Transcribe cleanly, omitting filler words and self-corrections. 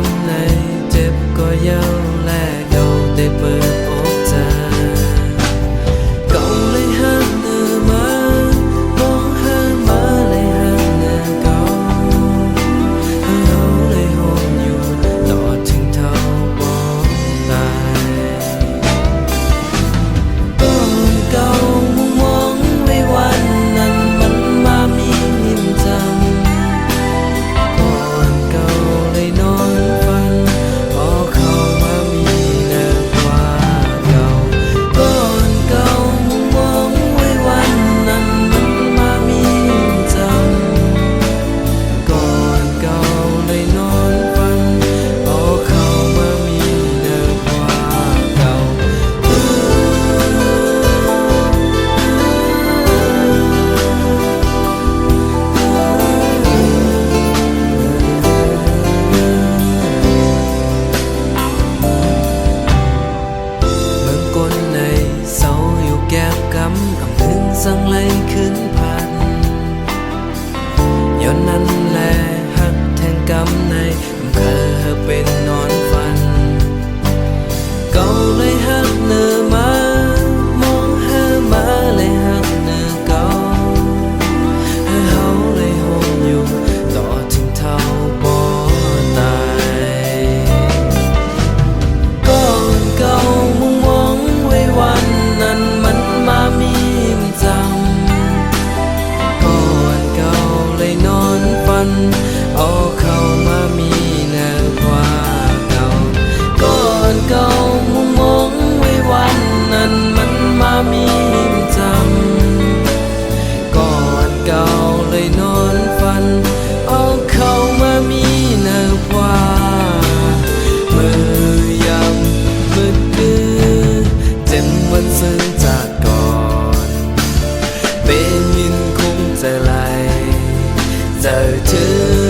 ำในเจ็บก็เย้าแลกเก่าได้เปิดอกใจเก่าเลยหักเนื้อมามองหามาเลยหักเนื้อเก่าเขาเลยหอมอยู่ตลอดถึงเท่าบ่ตายก่อนเก่ามุมมองไว้วันนั้นมันมามีหิมจำก่อนเก่าเลยนอนฝันพอเข้ามามีแนบกว่าเก่าก่อนเก่ามุมมองไว้วันนั้นมันมามีหิมจำก่อนเก่าเลยนอนฝันพอเข้ามามีแนบกว่าเก่าเบิ่งก้นในเสาอยู่แก้มกำถึงสั่งไหลขึ้นพันย้อนนั้นแลหักแทงกำในเคยเป็นนอนฝันเก่าเลยหักเนื้อมามองหามาเลยหักเนื้อเก่าเขาเลยหอมอยู่ต่อถึงเท่าบ่ตายก่อนเก่ามุมมองไว้วันนั้นมันมามีมจำก่อนเก่าเลยนอนฝันเอาเข้ามามีแนบกว่าเก่าก่อนเก่ามุมมองไว้วันนั้นมันมามีมจำก่อนเก่าเลยนอนฝันเอาเข้ามามีแนบกว่ามือยำมืดคือเจ็บวันซึ้งจากก่อนเป็นยินคงจะไหลเจอเธอ